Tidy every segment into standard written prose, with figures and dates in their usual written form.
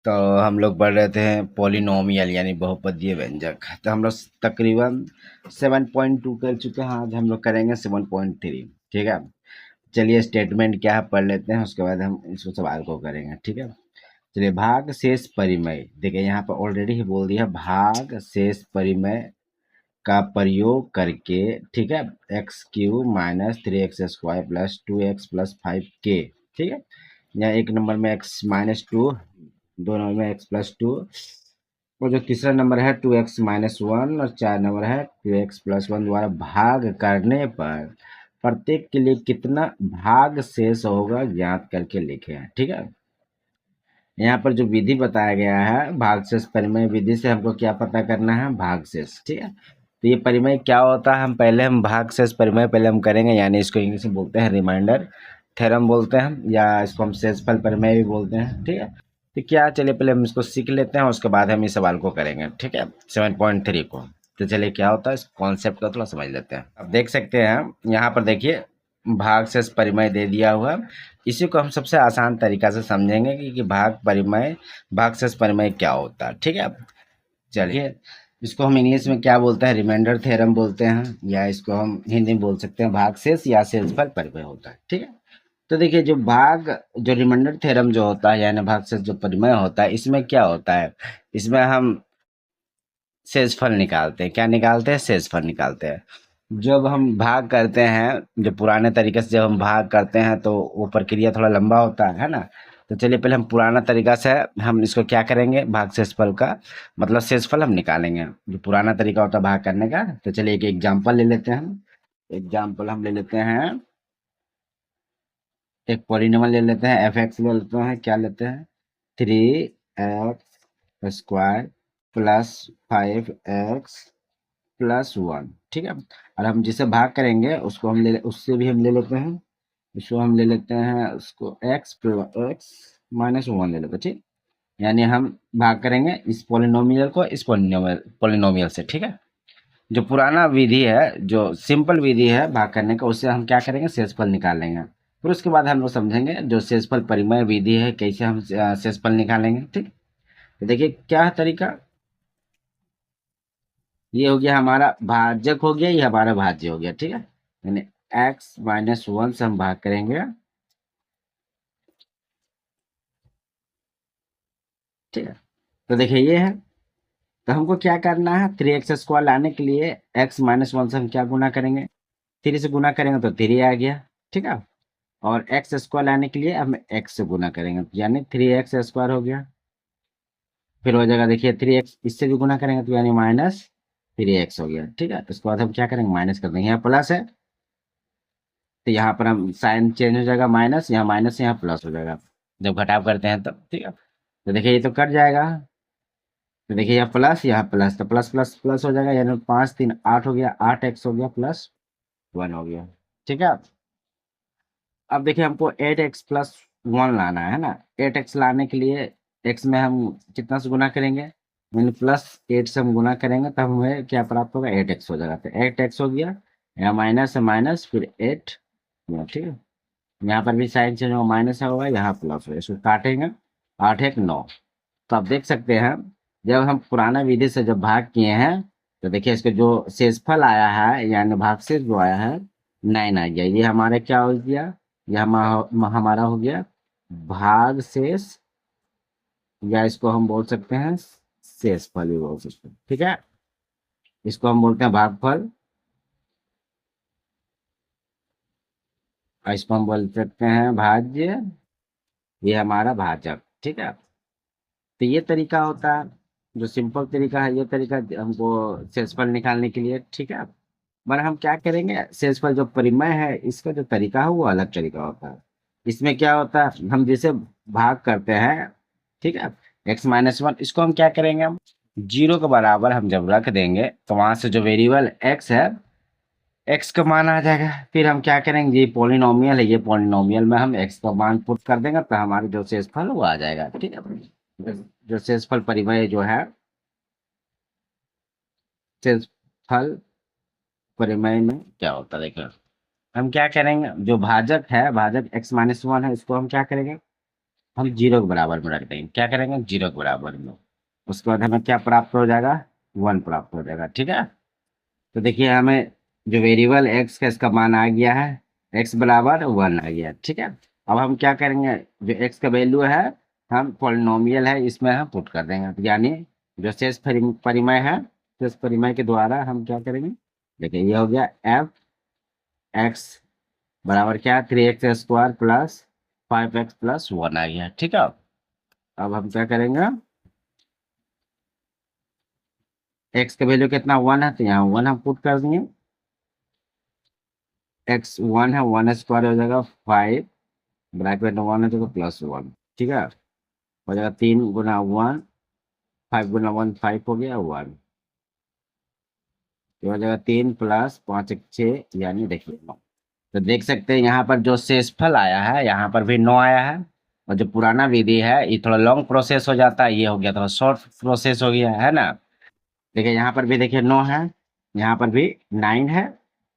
तो हम लोग पढ़ रहे थे पॉलिनोमियल यानी बहुपदीय व्यंजक। तो हम लोग तकरीबन 7.2 कर चुके हैं। आज हम लोग करेंगे 7.3। ठीक है, चलिए स्टेटमेंट क्या है पढ़ लेते हैं, उसके बाद हम इस सवाल को करेंगे। ठीक है, चलिए भाग शेष परिमेय। देखिए यहाँ पर ऑलरेडी ही बोल दिया, भाग शेष परिमेय का प्रयोग करके, ठीक है, x Q minus 3x² plus 2x plus 5k। ठीक है, यहाँ एक नंबर में x-2, दो नंबर में x+2, और जो तीसरा नंबर है 2x-1, और चार नंबर है 2x+1 द्वारा भाग करने पर प्रत्येक के लिए कितना भाग शेष होगा ज्ञात करके लिखे हैं। ठीक है, यहाँ पर जो विधि बताया गया है भागशेष परिमेय विधि से हमको क्या पता करना है, भागशेष। ठीक है, तो ये परिमेय क्या होता है, हम भागशेष परिमेय पहले हम करेंगे, यानी इसको इंग्लिश में बोलते हैं रिमाइंडर थ्योरम बोलते हैं, या इसको हम शेषफल परिमेय भी बोलते हैं। ठीक है, तो क्या, चलिए पहले हम इसको सीख लेते हैं, उसके बाद हम इस सवाल को करेंगे। ठीक है, 7.3 को। तो चलिए क्या होता है इस कॉन्सेप्ट को थोड़ा समझ लेते हैं। अब देख सकते हैं यहाँ पर, देखिए भागशेष परिमेय दे दिया हुआ, इसी को हम सबसे आसान तरीका से समझेंगे कि भागशेष परिमेय क्या होता है। ठीक है, चलिए इसको हम इंग्लिश में क्या बोलते हैं, रिमाइंडर थ्योरम बोलते हैं, या इसको हम हिंदी में बोल सकते हैं भागशेष या शेषफल परिमेय होता है। ठीक है, तो देखिए जो रिमाइंडर थ्योरम जो होता है यानी भागशेष जो परिमेय होता है, इसमें क्या होता है, इसमें हम शेषफल निकालते हैं। क्या निकालते हैं, शेषफल निकालते हैं। जब हम भाग करते हैं, जो पुराने तरीके से जब हम भाग करते हैं तो वो प्रक्रिया थोड़ा लंबा होता है ना। तो चलिए पहले हम पुराना तरीका से हम इसको क्या करेंगे, भाग शेषफल का मतलब शेषफल हम निकालेंगे, जो पुराना तरीका होता है भाग करने का। तो चलिए एक एग्जाम्पल ले लेते हैं। एग्जाम्पल हम ले लेते हैं, एक पॉलिनॉमियल ले लेते हैं, f(x) ले लेते हैं। क्या लेते हैं, 3x² प्लस 5x प्लस 1। ठीक है, और हम जिसे भाग करेंगे उसको उससे भी हम ले लेते हैं, इसको हम ले लेते हैं, उसको x माइनस 1 ले लेते हैं। ठीक, यानी हम भाग करेंगे इस पॉलिनोमियल को इस पॉलिनोमियल से। ठीक है, जो पुराना विधि है, जो सिंपल विधि है भाग करने का, उससे हम क्या करेंगे, शेषफल निकाल लेंगे। फिर उसके बाद हम लोग समझेंगे जो शेषफल परिमेय विधि है, कैसे हम शेषफल निकालेंगे। ठीक, तो देखिए क्या है तरीका, ये हो गया हमारा भाजक हो गया, ये हमारा भाज्य हो गया। ठीक है, यानी x-1 से हम भाग करेंगे। ठीक है, तो देखिए ये है, तो हमको क्या करना है, 3x² लाने के लिए x-1 से हम क्या गुना करेंगे, 3 से गुना करेंगे तो 3 आ गया। ठीक है, और x² लाने के लिए हम x से गुना करेंगे, यानी 3x² हो गया। फिर हो जाएगा, देखिए 3x इससे भी गुना करेंगे तो यानी -3x हो गया। ठीक है, इसके बाद हम क्या करेंगे, माइनस कर देंगे, यहाँ प्लस है तो यहाँ पर हम साइन चेंज हो जाएगा, माइनस, यहाँ माइनस यहाँ प्लस हो जाएगा जब घटाव करते हैं तब। ठीक है, तो देखिए ये तो कट जाएगा, तो देखिए यहाँ प्लस, तो प्लस प्लस प्लस हो जाएगा, यानी 5 3 8 हो गया, 8x हो गया प्लस 1 हो गया। ठीक है, अब देखिए हमको 8x+1 लाना है ना। 8x लाने के लिए x में हम कितना से गुना करेंगे, यानी +8 से हम गुना करेंगे तब हमें क्या प्राप्त होगा, 8x हो जाएगा। तो 8x हो गया, यहाँ माइनस है माइनस, फिर 8। ठीक है, यहाँ पर भी साइन चेंज होगा, माइनस होगा, यहाँ प्लस होगा, इसको काटेंगे, 8 1 9। तो आप देख सकते हैं जब हम पुराना विधि से जब भाग किए हैं, तो देखिए इसके जो शेषफल आया है यानी भागशेष जो आया है 9 आ गया। ये हमारे क्या हो गया, ये हमारा हो गया भाग शेष, या इसको हम बोल सकते हैं शेषफल भी बोल सकते हैं। ठीक है, इसको हम बोलते हैं भागफल, और इसको हम बोल सकते हैं भाज्य, ये हमारा भाजक। ठीक है, तो ये तरीका होता है, जो सिंपल तरीका है, ये तरीका हमको शेषफल निकालने के लिए। ठीक है, मगर हम क्या करेंगे, शेषफल जो परिमेय है इसका जो तरीका है वो अलग तरीका होता है। इसमें क्या होता है, हम जैसे भाग करते हैं, ठीक है, x-1, इसको हम क्या करेंगे, हम 0 के बराबर हम जब रख देंगे तो वहां से जो वेरिएबल x है, x का मान आ जाएगा। फिर हम क्या करेंगे, ये पॉलिनोमियल है, ये पॉलिनोमियल में हम x का मान पुट कर देंगे तो हमारे जो शेषफल वो आ जाएगा। ठीक है, जो शेषफल परिमेय जो है, शेषफल परिमेय में क्या होता है देखो, हम क्या करेंगे, जो भाजक है, भाजक x-1 है, इसको हम क्या करेंगे, हम जीरो के बराबर में रख देंगे। क्या करेंगे? जीरो के बराबर में। उसके बाद हमें क्या प्राप्त हो जाएगा? वन प्राप्त हो जाएगा। ठीक है। तो देखिए हमें जो वेरिएबल एक्स का इसका मान आ गया है, एक्स बराबर वन आ गया। ठीक है। अब हम क्या करेंगे? जो एक्स का वैल्यू है, हम पॉलिनोमियल है इसमें हम पुट कर देंगे, यानी जो शेष परिमेय है, शेष परिमेय के द्वारा हम क्या करेंगे? देखिए ये हो गया एफ एक्स बराबर क्या? Three X square plus five X plus one आ गया। ठीक है। अब हम क्या करेंगे? एक्स का वैल्यू कितना? वन है, तो यहाँ वन हम पुट कर देंगे। एक्स वन है, वन स्क्वायर हो जाएगा फाइव, ब्रैकेट में वन है तो प्लस वन। ठीक है। हो जाएगा तीन गुना वन, फाइव गुना वन फाइव हो गया वन। ये हो जाएगा तीन प्लस पाँच एक छः, यानी देखिए नौ। तो देख सकते हैं यहाँ पर जो शेषफल आया है, यहाँ पर भी नौ आया है। और जो पुराना विधि है ये थोड़ा लॉन्ग प्रोसेस हो जाता है, ये हो गया थोड़ा शॉर्ट प्रोसेस हो गया है ना। देखिए यहाँ पर भी देखिए नौ है, यहाँ पर भी नाइन है,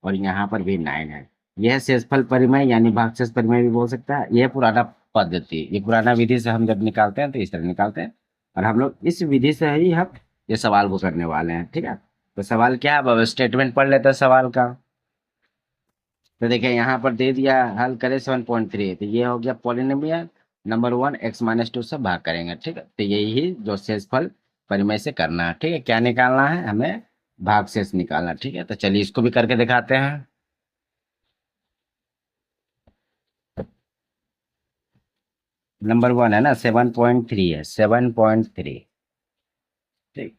और यहाँ पर भी नाइन है। यह शेषफल परिमेय यानी भागशेष परिमेय भी बोल सकता है। यह पुराना पद्धति, ये पुराना विधि से हम जब निकालते हैं तो इस तरह निकालते हैं। और हम लोग इस विधि से ही हम ये सवाल को करने वाले हैं। ठीक है। तो सवाल क्या है? अब स्टेटमेंट पढ़ लेते हैं सवाल का। तो देखिए यहाँ पर दे दिया, हल करें 7.3, तो ये हो गया polynomial number one x minus two से भाग करेंगे। ठीक है। तो यही जो शेषफल परिमेय से करना है। ठीक है। क्या निकालना है हमें? भागशेष निकालना। ठीक है। तो चलिए इसको भी करके दिखाते हैं। नंबर वन है ना, 7.3 है, 7.3। ठीक।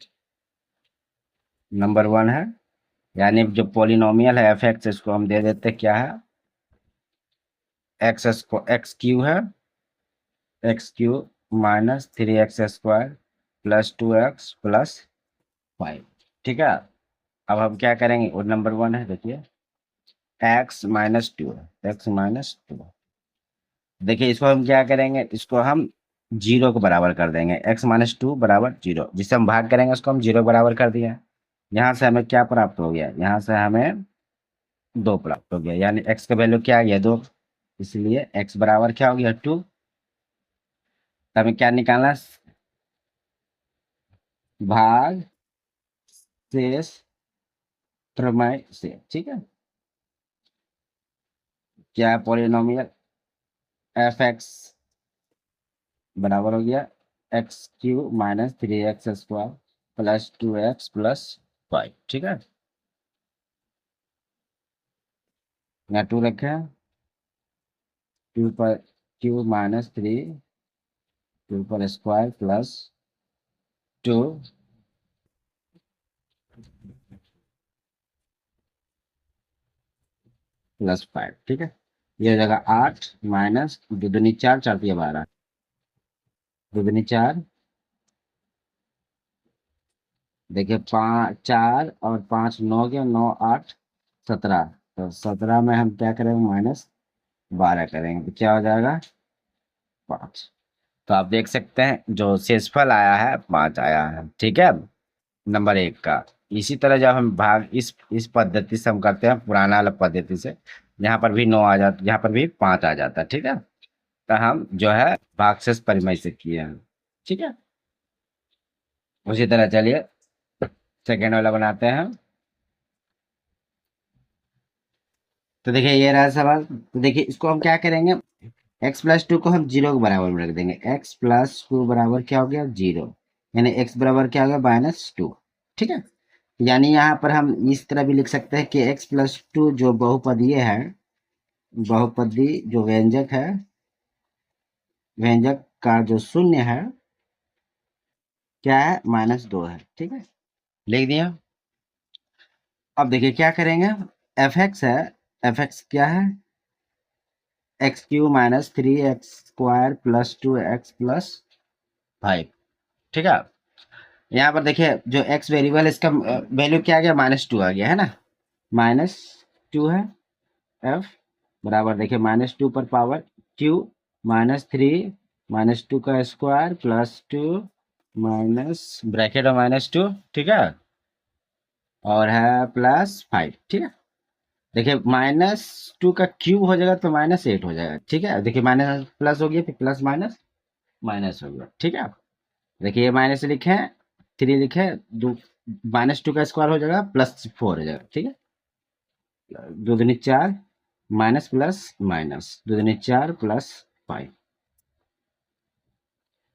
नंबर वन है, यानी जो पॉलिनोमियल है एफ एक्स, इसको हम दे देते क्या है? एक्स को एक्स क्यू है, x Q minus three X square plus to x plus five. ठीक है। अब हम क्या करेंगे? वो नंबर वन है, देखिए एक्स माइनस टू है, एक्स माइनस टू। देखिए इसको हम क्या करेंगे? इसको हम जीरो के बराबर कर देंगे। एक्स माइनस टू बराबर जीरो, जिससे हम भाग करेंगे उसको हम जीरो बराबर कर दिया। यहाँ से हमें क्या प्राप्त हो गया? यहाँ से हमें दो प्राप्त हो गया, यानी एक्स का वैल्यू क्या आ गया? दो। इसलिए एक्स बराबर क्या हो गया? टू। हमें क्या निकालना है? भाग शेष प्रमेय से। ठीक है। क्या है? पॉलिनोमियल एफ एक्स बराबर हो गया x Q minus three X square plus to x plus five. ठीक है। यहाँ टू रखे हैं, टू पर क्यू माइनस थ्री, टू पर square plus two plus five. ठीक है। ये हो जाएगा आठ माइनस दो दूनी चार, चार तिया बारह, दो दूनी चार। देखिए पाँच चार और पाँच नौ के, नौ आठ सत्रह। तो सत्रह में हम क्या करेंगे? माइनस बारह करेंगे, तो क्या हो जाएगा? पाँच। तो आप देख सकते हैं जो शेषफल आया है पाँच आया है। ठीक है। नंबर एक का। इसी तरह जब हम भाग इस पद्धति से हम करते हैं, पुराना वाला पद्धति से, यहाँ पर भी नौ आ जाता, यहाँ पर भी पाँच आ जाता है। ठीक है। तो हम जो है भागशेष परिमेय से किए हैं। ठीक है। उसी तरह चलिए सेकेंड वाला बनाते हैं। तो देखिए ये रहा सवाल। तो देखिए इसको हम क्या करेंगे? एक्स प्लस टू को हम जीरो के बराबर में रख देंगे। एक्स प्लस टू बराबर क्या हो गया? जीरो। यानी एक्स बराबर क्या हो गया? Minus two. ठीक है। यानी यहाँ पर हम इस तरह भी लिख सकते हैं कि एक्स प्लस टू जो बहुपदीय है, बहुपदी जो व्यंजक है, व्यंजक का जो शून्य है क्या है? माइनस दो है। ठीक है। लिख दिया। अब देखिए क्या करेंगे? एफ एक्स है, एफ एक्स क्या है? X Q minus three X square plus to x plus five. ठीक है। यहाँ पर देखिए जो एक्स वेरिएबल इसका वैल्यू क्या आ गया? माइनस टू आ गया है ना, माइनस टू है। एफ बराबर देखिए माइनस टू पर power Q minus three minus two का square plus two minus bracket और माइनस टू। ठीक है। और है प्लस फाइव। ठीक है। देखिए माइनस टू का क्यूब हो जाएगा तो माइनस एट हो जाएगा। ठीक है। देखिए माइनस प्लस हो गया, फिर प्लस माइनस माइनस हो गया, ठीक है। देखिए ये माइनस लिखे, 3 लिखे, दो -2 का स्क्वायर हो जाएगा +4 हो जाएगा, ठीक है। 2 दूनी 4, माइनस प्लस माइनस, 2 दूनी 4 +5,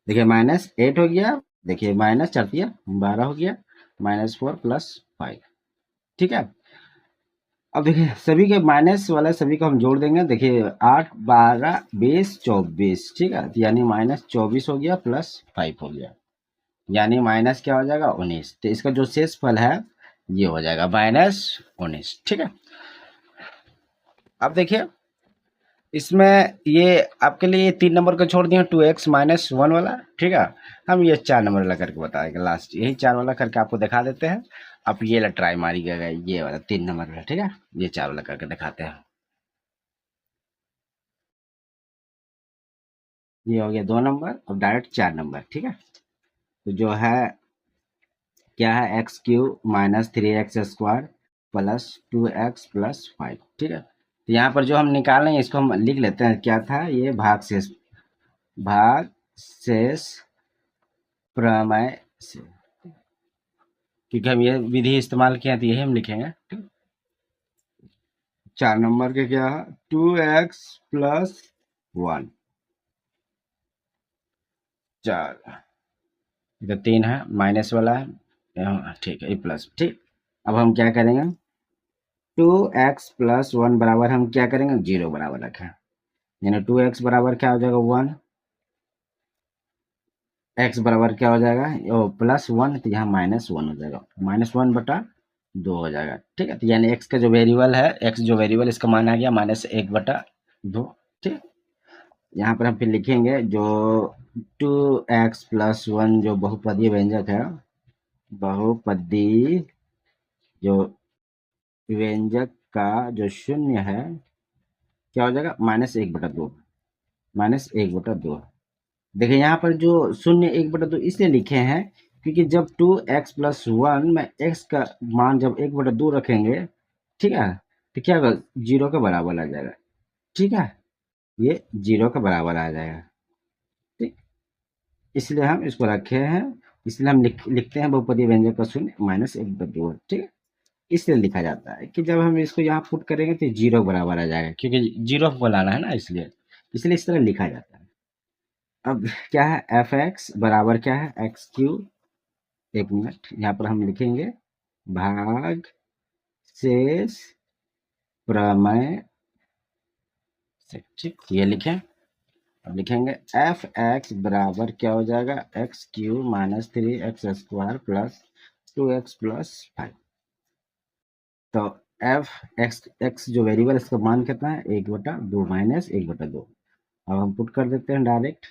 देखिए -8 हो गया, देखिए माइनस 4 दिया 12 हो गया, -4 +5, ठीक है। अब देखिए सभी के माइनस वाला सभी को हम जोड़ देंगे, देखिए 8 12 20 24, ठीक है, यानी -24 हो गया +5 हो गया, यानी माइनस क्या हो जाएगा 19। तो इसका जो शेष फल है ये हो जाएगा -19, ठीक है। अब देखिए इसमें ये आपके लिए 3 नंबर को छोड़ दिए 2x -1 वाला, ठीक है। हम ये 4 नंबर वाला करके बताएंगे लास्ट, यही 4 वाला करके आपको दिखा देते हैं। आप ये ला ट्राई मारिएगा, ये वाला 3 नंबर वाला, ठीक है। ये 4 वाला करके दिखाते हैं। ये हो गया 2 नंबर और डायरेक्ट 4 नंबर, ठीक है। तो जो है क्या है, x³ -3x² +2x +5, ठीक है। तो यहाँ पर जो हम निकाल रहे हैं इसको हम लिख लेते हैं, क्या था ये, भाग शेष प्रमेय से, क्योंकि हम ये विधि इस्तेमाल किए हैं तो यही हम लिखेंगे, ठीक है। 4 नंबर के क्या है, 2x + 1, 4, इधर 3 है, माइनस वाला है यहाँ, ठीक है, ये प्लस, ठीक। अब हम क्या करेंगे, 2x + 1 बराबर हम क्या करेंगे, 0 बराबर रखें, यानी 2x बराबर क्या हो जाएगा 1, x बराबर क्या हो जाएगा +1, तो यहाँ -1 हो जाएगा, -1/2 हो जाएगा, ठीक है। तो यानी x का जो वेरिएबल है, x जो वेरिएबल इसका मान आ गया -1/2, ठीक। यहाँ पर हम फिर लिखेंगे जो 2x + 1 जो बहुपदीय व्यंजक है, बहुपदीय जो व्यंजक का जो शून्य है क्या हो जाएगा, -1/2, -1/2। देखिए यहाँ पर जो शून्य 1/2 इसलिए लिखे हैं क्योंकि जब 2x + 1 में x का मान जब 1/2 रखेंगे, ठीक है, तो क्या होगा, 0 के बराबर आ जाएगा, ठीक है, ये 0 के बराबर आ जाएगा, ठीक। इसलिए हम इसको रखे हैं, इसलिए हम लिखते हैं बहुपदीय व्यंजक का शून्य -1/2, ठीक है। इसलिए लिखा जाता है कि जब हम इसको यहाँ पुट करेंगे तो 0 के बराबर आ जाएगा, क्योंकि 0 को लाना है ना, इसलिए इसलिए इस तरह लिखा जाता है। अब क्या है, f(x) बराबर क्या है, x³, 1 मिनट, यहाँ पर हम लिखेंगे भाग शेष प्रमेय से, ठीक, ये लिखें। अब लिखेंगे f(x) बराबर क्या हो जाएगा, x³ -3x² +2x +5। तो f(x) जो वेरिएबल इसका मान कितना है, 1/2 -1/2। अब हम पुट कर देते हैं डायरेक्ट,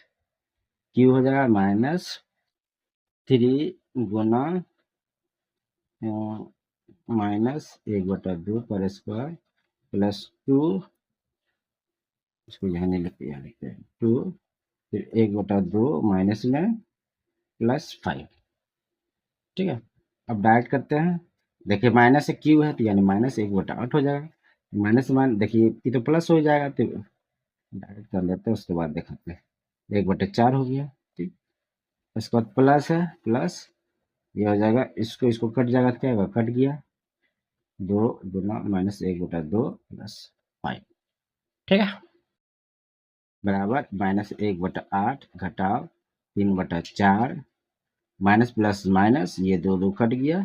q हो जाएगा -3 गुना -1/2 पर स्क्वायर +2, इसको यहाँ नहीं लिखते, यहाँ लिखते हैं 2, फिर 1/2 माइनस में +5, ठीक है। अब डायरेक्ट करते हैं, देखिए माइनस से क्यू है तो यानी -1/8 हो जाएगा, माइनस मान देखिए ये तो प्लस हो जाएगा, तो डायरेक्ट कर लेते हैं, उसके बाद दिखाते हैं, 1/4 हो गया, ठीक। उसके बाद प्लस है, प्लस ये हो जाएगा, इसको कट जाएगा तो क्या होगा, कट गया, 2 गुना -1/2 +5, ठीक है, बराबर -1/8 घटाव 3/4, माइनस प्लस माइनस ये 2 कट गया,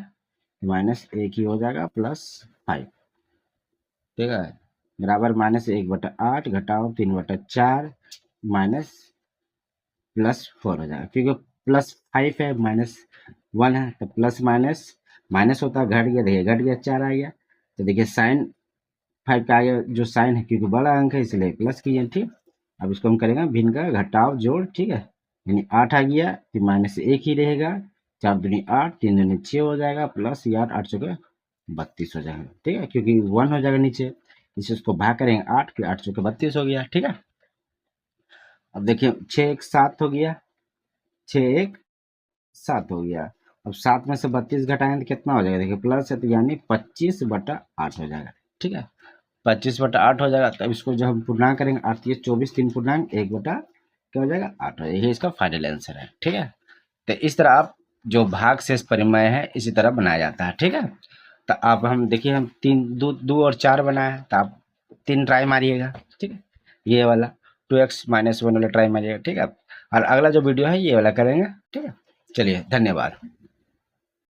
-1 ही हो जाएगा +5, ठीक है, बराबर -1/8 घटाव 3/4 माइनस +4 हो जाएगा, क्योंकि +5 है -1 है, तो प्लस माइनस माइनस होता है, घट गया, देखिए घट गया, 4 आ गया, तो देखिए साइन 5 का आगे जो साइन है, क्योंकि बड़ा अंक है इसलिए प्लस किए, ठीक। अब इसको हम करेंगे भिन्न का घटाव जोड़, ठीक है, यानी 8 आ गया, फिर -1 ही रहेगा, 4 दूनी 8, 3 दूनी 6 हो जाएगा, प्लस ये 8 चौके 32 हो जाएगा, ठीक है, क्योंकि 1 हो जाएगा नीचे, इसे उसको भाग करेंगे 8, फिर 8 चौके 32 हो गया, ठीक है। अब देखिए 6 1 7 हो गया, 6 1 7 हो गया, अब 7 में से 32 घटाएंगे तो कितना हो जाएगा, देखिए प्लस है तो यानी 25/8 हो जाएगा, ठीक है, 25/8 हो जाएगा। तब इसको जब हम पूर्णांक करेंगे, 8 × 24 3 पूर्णांक 1/8, क्या हो जाएगा 8 हो जाएगा। यही इसका फाइनल आंसर है। ठीक है, तो इस तरह आप जो भाग शेष परिमेय है इसी तरह बनाया जाता है। ठीक है, तो आप हम देखिए हम 3 2 2 और 4 बनाए हैं, तो आप 3 ट्राई मारिएगा। ठीक है, ये वाला 2x - 1 वाला ट्राई मारिएगा। ठीक है, और अगला जो वीडियो है ये वाला करेंगे। ठीक है, चलिए धन्यवाद।